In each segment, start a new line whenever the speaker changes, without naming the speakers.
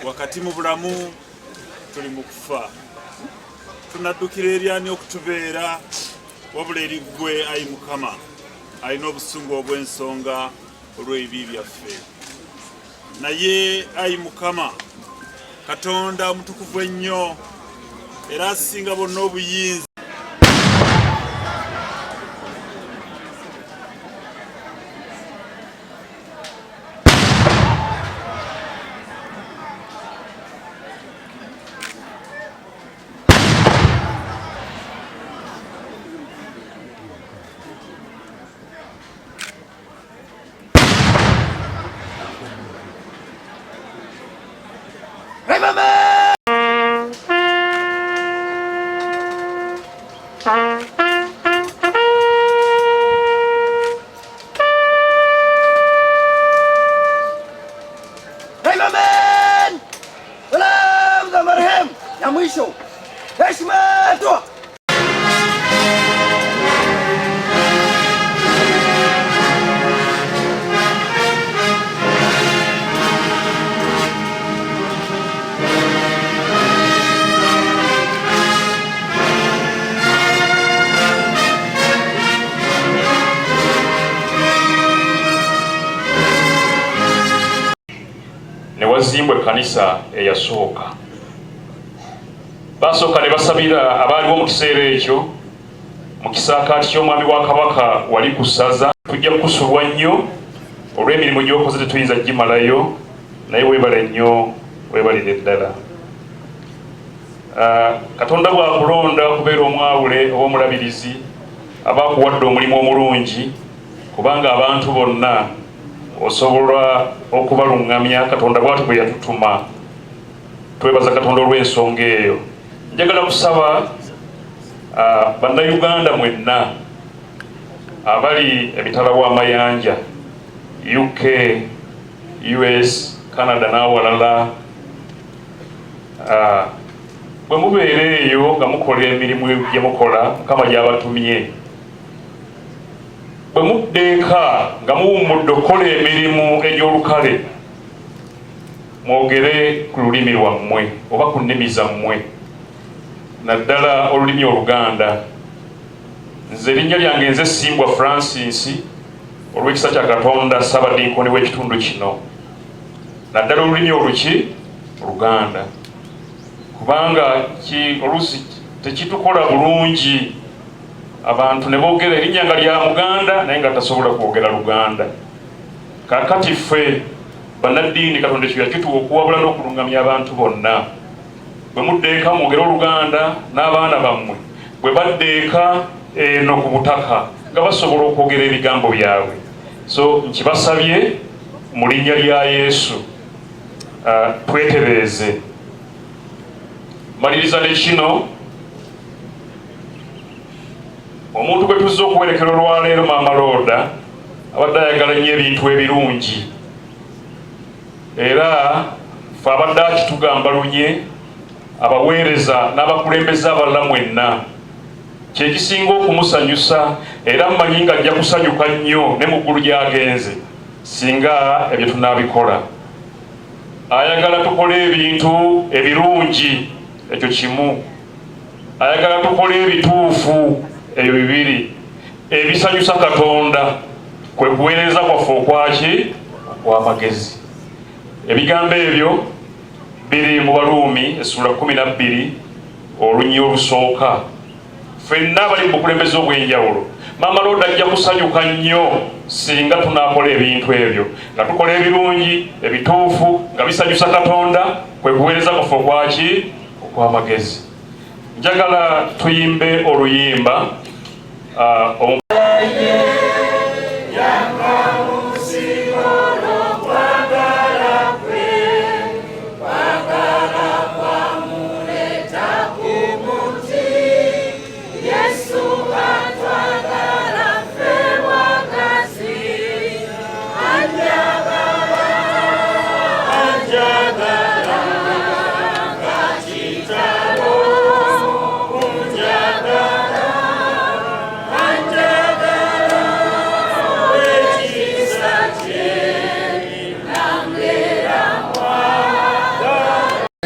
wakati mu bulamu tuli mu kufa. Tunaddukira eri ani okutubeera wabula eri ggwe, Ayi Mukama, alina obusungu obw'ensonga olw'ebibi byaffe. Naye Ayi Mukama, Katonda omutukuvu ennyo era asinga bonna obuyinza,
wazimbwe kanisa eyasooka. Basooka ne basabira abaaliwo mu kiseera ekyo mu kisaakaati ky'omwami wa Kabaka wali ku ssaza. Tujja kukusulwa nnyo olw'emirimu gy'okoze, tetuyinza gimalayo, naye weebale nnyo, weebalire ddala. Katonda bw'akulonda okubeera omwawule oba omulabirizi, aba akuwadde omulimu omulungi, kubanga abantu bonna osobola okubalungamya. Katonda bw'ati bwe yatutuma. Twebaza Katonda olw'ensonga eyo. Njagala kusaba bannayuganda mwenna abali emitala w'amayanja, UK, US, Canada n'awalala, bwe mubeera eyo nga mukola emirimu gye mukola Mukama gy'abatumye, bwe muddeeka nga muwummudde okukola emirimu egy'olukale, mwogere ku lulimi lwammwe oba ku nnimi zammwe, naddala olulimi Oluganda. Nze erinnya lyange nze Simbwa Francis, olw'ekisa kya Katonda Ssaabadinkoni w'ekitundu kino, naddala olulimi oluki? Oluganda. Kubanga oluusi tekitukola bulungi abantu ne boogera erinnya nga lya Muganda naye nga tasobola kwogera Luganda. Kaakati ffe bannaddiini Katonda ekyo yakituwa okuwabula n'okulungamya abantu bonna. Bwe muddeeka mwogere Oluganda n'abaana bammwe bwe baddeeka eno ku butaka nga basobola okwogera ebigambo byabwe. So nkibasabye mu linnya lya Yesu, twetereeze. Maliriza ne kino, omuntu gwe tuzze okuwerekera olwaleero Maama Looda abadde ayagala nnyo ebintu ebirungi, era ffe abadde akitugamba lunye, abaweereza n'abakulembeze abalala mwenna, kyekisinga okumusanyusa era mmanyi nga ajja kusanyuka nnyo ne mu ggulu gy'agenze singa ebyo tunaabikola. Ayagala tukole ebintu ebirungi, ekyo kimu. Ayagala tukole ebituufu, ebyo bibiri. Ebisanyusa Katonda kwe kuweereza kwaffe okwaki? Okw'amagezi. Ebigambo ebyo biri mu Baluumi essula 12 olunyi olusooka. Ffenna abali mu bukulembeze obw'enjawulo, Maama Looda ajja kusanyuka nnyo singa tunaakola ebintu ebyo, nga tukola ebirungi, ebituufu, nga bisanyusa Katonda kwe kuweereza kwaffe okwaki? Okw'amagezi. Njagala tuyimbe oluyimba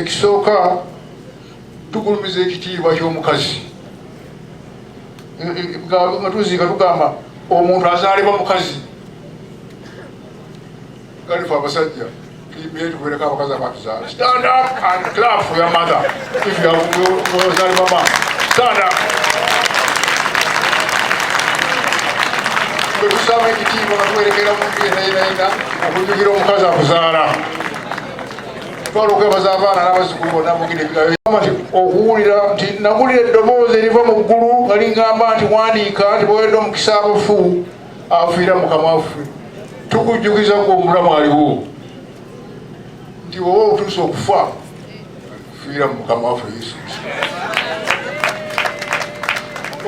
Ekisooka tugulumiza ekitiibwa ky'omukazi nga tuziika tugamba omuntu azaalibwa mukazi galifu abasajja tuwereko abakazi abatuzaala. Stand up and clap for your mother if you are mama. Stand up. Tusaba ekitiibwa nga tuwerekera muntu yenayina okujjukira omukazi akuzaala. Twala okwebaza abaana n'abazzukulu bonna mugire ebigambo okuwulira nti nawulira eddoboozi eriva mu ggulu nga lingamba nti wandiika nti bwewedde omukisa abafu afiira Mukama waffe. Tukujjukiza gwe omulamu aliwo nti oba otuuse okufa fiira mu Mukama waffe Yesu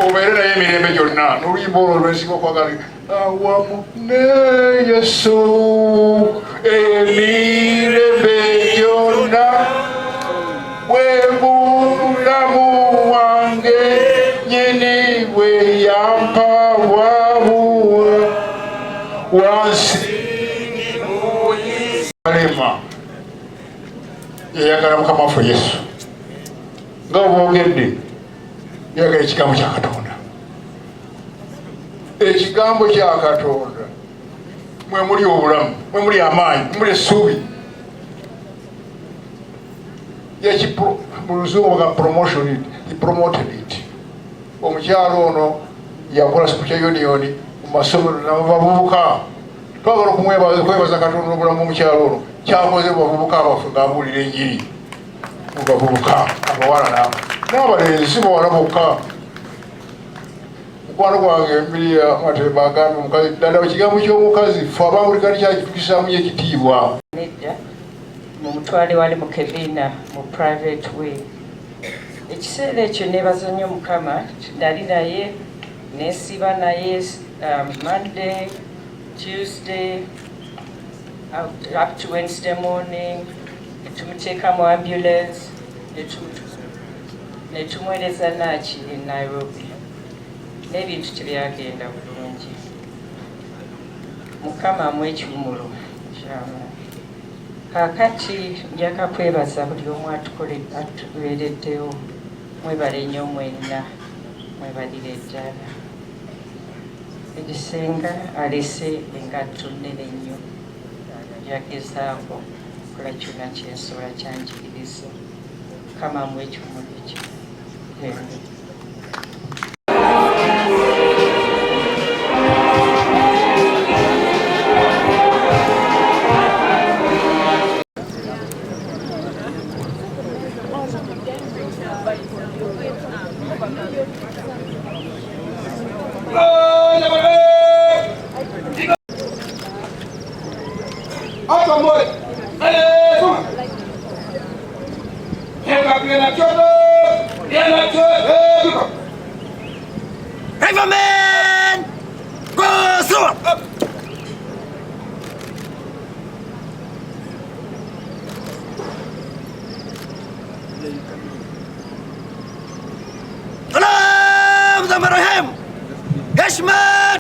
obeere naye emirembe gyonna. N'oluyimba olwo lwensinga okwagala awamu ne Yesu emirembe gyonna bwe bulamu wange nyini bwe yampa wabuwa wansi alema yayagala Mukama waffe Yesu nga bwogedde yagala ekigambo kya Katonda. Ekigambo kya Katonda mwe muli obulamu, mwe muli amaanyi, mwe muli essuubi. Mu Luzungu nga promotion it, he promoted it. Omukyalo ono yakola siku kya yoniyoni mu masomero n'abavubuka. Twagala okwebaza Katonda obulamu omukyalo ono kyakoze mu bavubuka abaffe ng'abuulira enjiri mu bavubuka abawala n'abalenzi si bawala bokka. Mukwano gwange Emilia Matemba agambye omukazi ddala ekigambo ky'omukazi ffe abawulikani kyakitukisaamu ekitiibwa.
Nedda mumutwale wali mu kebiina mu private way. Ekiseera ekyo neebaza nnyo Mukama nali naye nesiba naye Monday, Tuesday up to Wednesday morning, netumuteeka mu ambulance netumuweereza Naaki e Nairobi. N'ebintu tebyagenda bulungi. Mukama amuwe ekiwumulo ky'amaanyi. Kaakati njagala kwebaza buli omu atuweereddewo. Mwebale nnyo mwenna, mwebalire ddala. Egisenga alese engatto nnene nnyo. Yagezaako kola kyonna kyensobola kyanjigiriza. Mukama amuwe ekiwumulo ekyo.
Riverman! Go through! Salam Zamarahim! Heshman!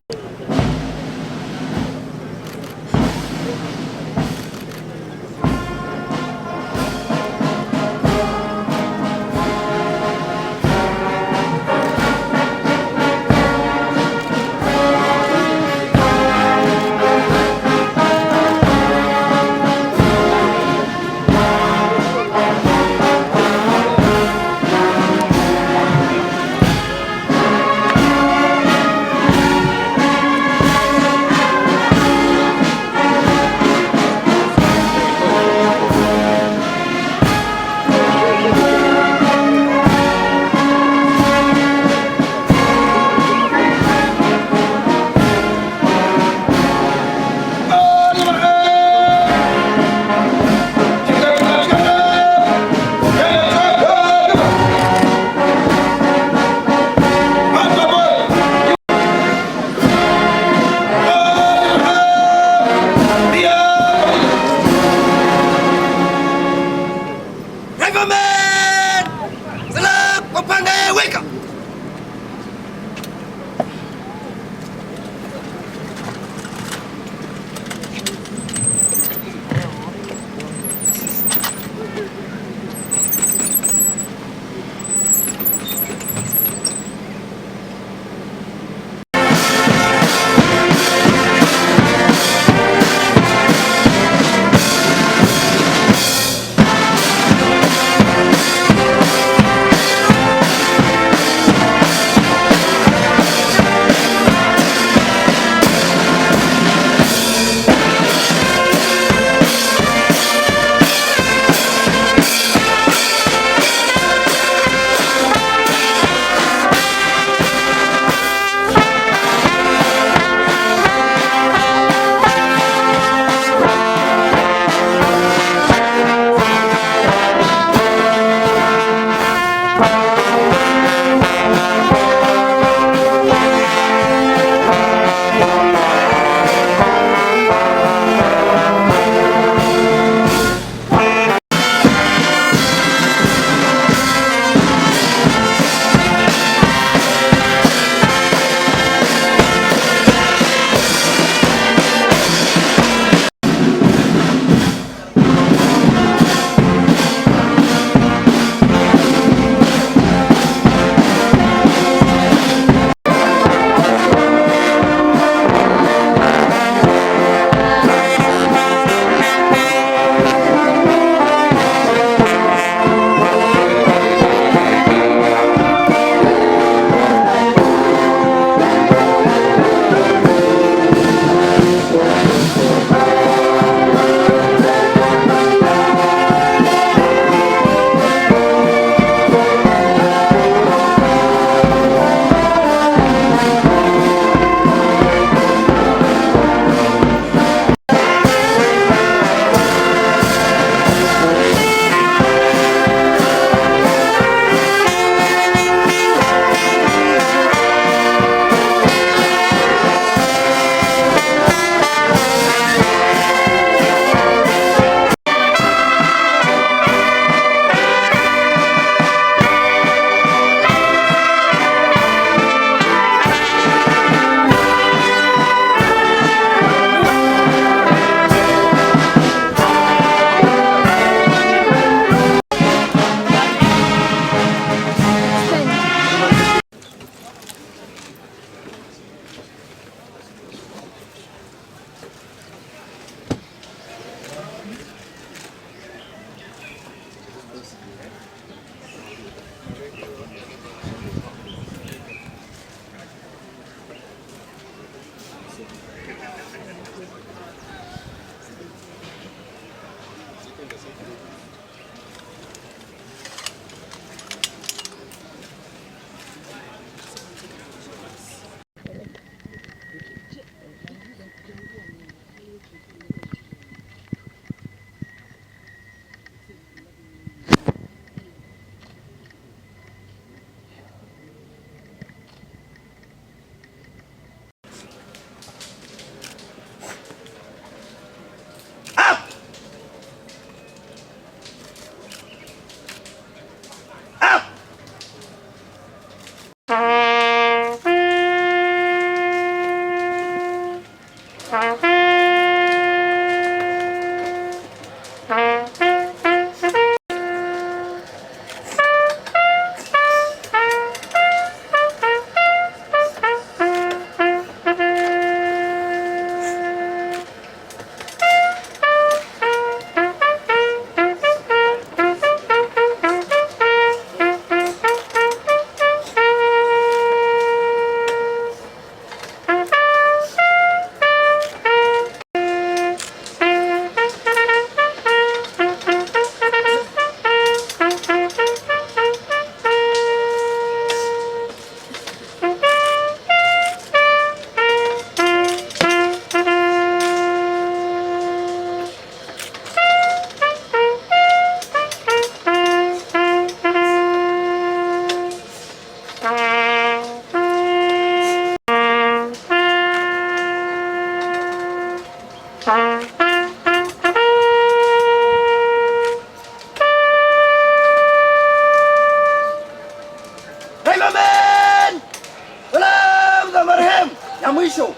mwisho.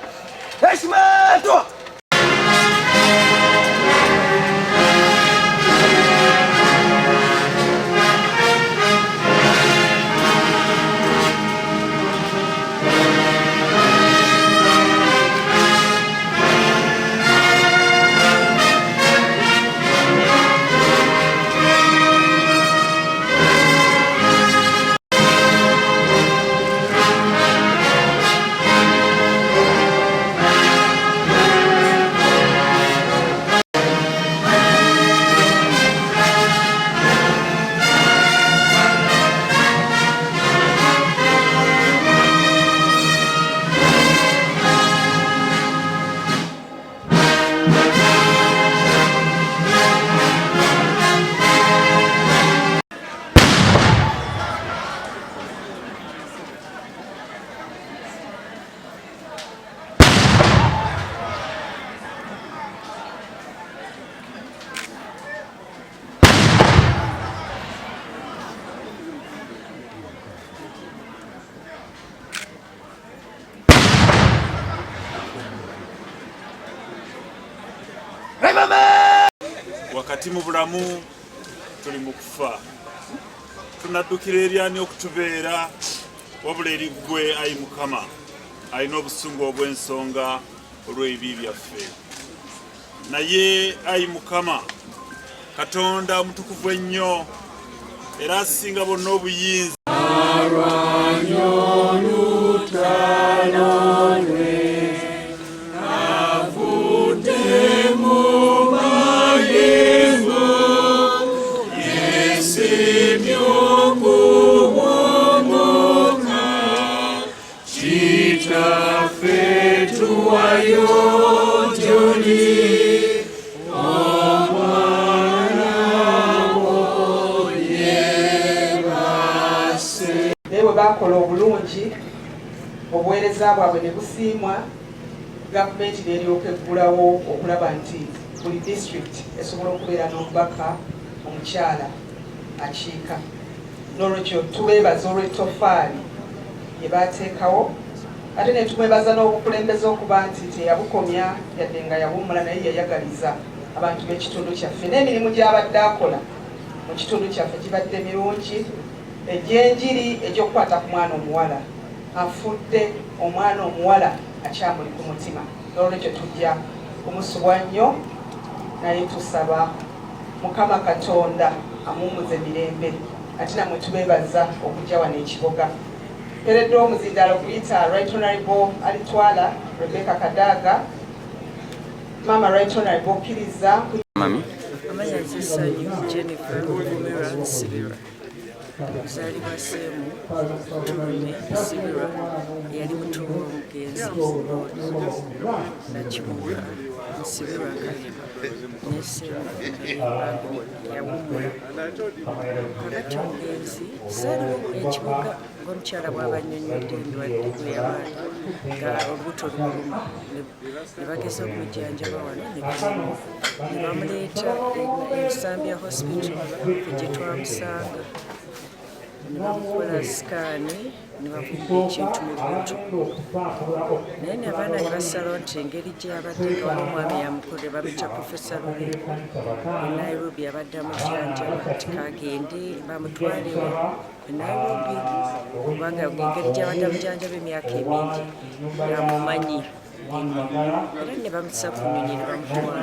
Heshima toa.
Wakati mu bulamu tuli mu kufa, tunaddukira eri ani okutubeera wabula eri ggwe ayi Mukama alina obusungu obw'ensonga olw'ebibi byaffe. Naye ayi Mukama Katonda omutukuvu ennyo era asinga bonna obuyinza,
Ewe bakola obulungi obuweereza bwabwe ne busiimwa, gavumenti n'eryoka eggulawo okulaba nti buli district esobola okubeera n'omubaka omukyala akiika. N'olwekyo tubeebaza olw'ettofaali lye baateekawo, ate ne tumwebaza n'obukulembeze okuba nti teyabukomya yadde nga yawummula, naye yayagaliza abantu b'ekitundu kyaffe. N'emirimu gy'abadde akola mu kitundu kyaffe gibadde mirungi, egy'enjiri egy'okukwata ku mwana omuwala. Afudde omwana omuwala akyamuli ku mutima, n'olwekyo tujja kumusubwa nnyo, naye tusaba Mukama Katonda amuwummuze emirembe, ate namwe tubeebaza okujja wano ekiboga. Mpereddwa omuzindaalo okuyita Right Honorable Alitwala Rebecca Kadaga, Mama Right Honorable okkiriza
Amanya Zisanyu Jennifer Mumera Nsibirwa, kuzaalibwa Seemu Tulume Nsibirwa, yali mutubu w'omugenzi Nakibuga Nsibirwa Kalema ne Seemu yawummula. Kakati omugenzi zaaliwo ekibuga ng'omukyala bw'abannyonnyodde endwadde gwe yabaali nga olubuto lumuluma, ne bageza okumujjanjaba wano ne bamuleeta Nsambya Hospital gye twamusanga, ne bamukola sikaani ne bavumba ekintu mu lubuto. Naye n'abaana ne basalawo nti engeri gy'abadde nga waliwo omwami yamukolera bamuyita Profesa Lule e Nairobi, abadde amujjanjaba nti kagende bamutwalewo e Nairobi kubanga engeri gy'abadde amujjanjaba emyaka emingi amumanyi, era ne bamutisa ku nnyonyi ne bamutwala.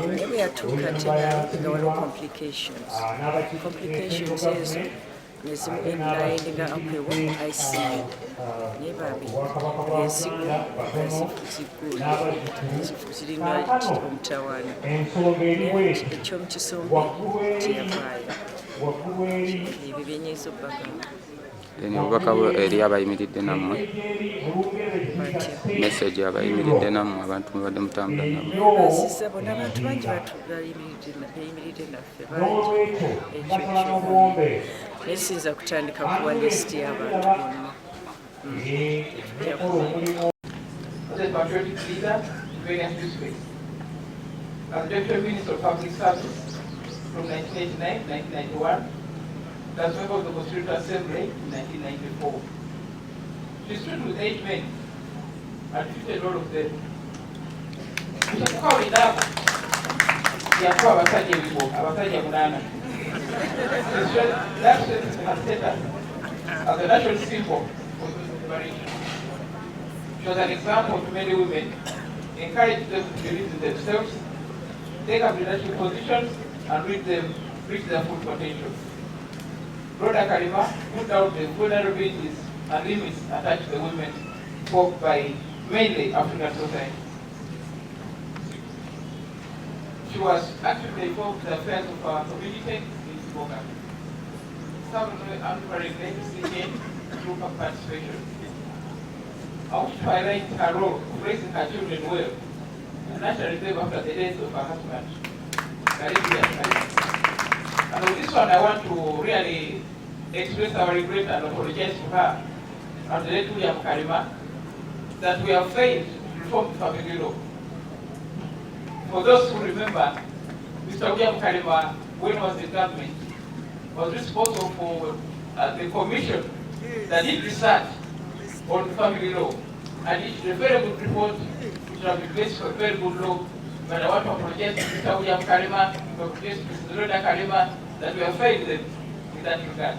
Naye bwe yatuuka ate Nairobi nga waliwo complications ezo nezimu endinga akwewa ICU naye bambi ensigo zirina omutawaana, ekyomukisombe teyavaayo. Ebyo byenyiza obbagamba.
Obubaka eri abayimiridde nammwe, message abayimiridde nammwe, abantu mubadde mutambula nammwe.
Basiza bona abantu bangi beyimiridde naffe bangi, ekyo naye siyinza kutandika kuwa lisiti y'abantu bonna.
As Deputy Minister of Public Service from 1989 to 1991, as member of the Constituent Assembly in 1994. She stood with 8 men and defeated all of them. Kukawa indapo yakuwa abasajja ebibo abasajja munana. That has set us as a national symbol of liberation. It was an example to many women, encouraged them to believe in themselves, take up leadership positions, and reach their full potential. Rhoda Kalima put out the vulnerabilities and limits attached to the women folk by mainly African society. She was actively involved in the affairs of our community in Siboga. Some of the unfair legacy through her participation. I wish to highlight her role of raising her children well, and naturally live after the death of her husband. And with this one, I want to really express our regret and apologize to her and the late William Kalima that we have failed to reform the family law. For those who remember, Mr. William Kalima, when he was in government, was responsible for the commission that did research on the family law. And it's a very good report, which has been based on a very good law. But I want to apologize to Mr. William Kalima, to apologize to Mr. Rhoda Kalima, that we have failed them in that regard.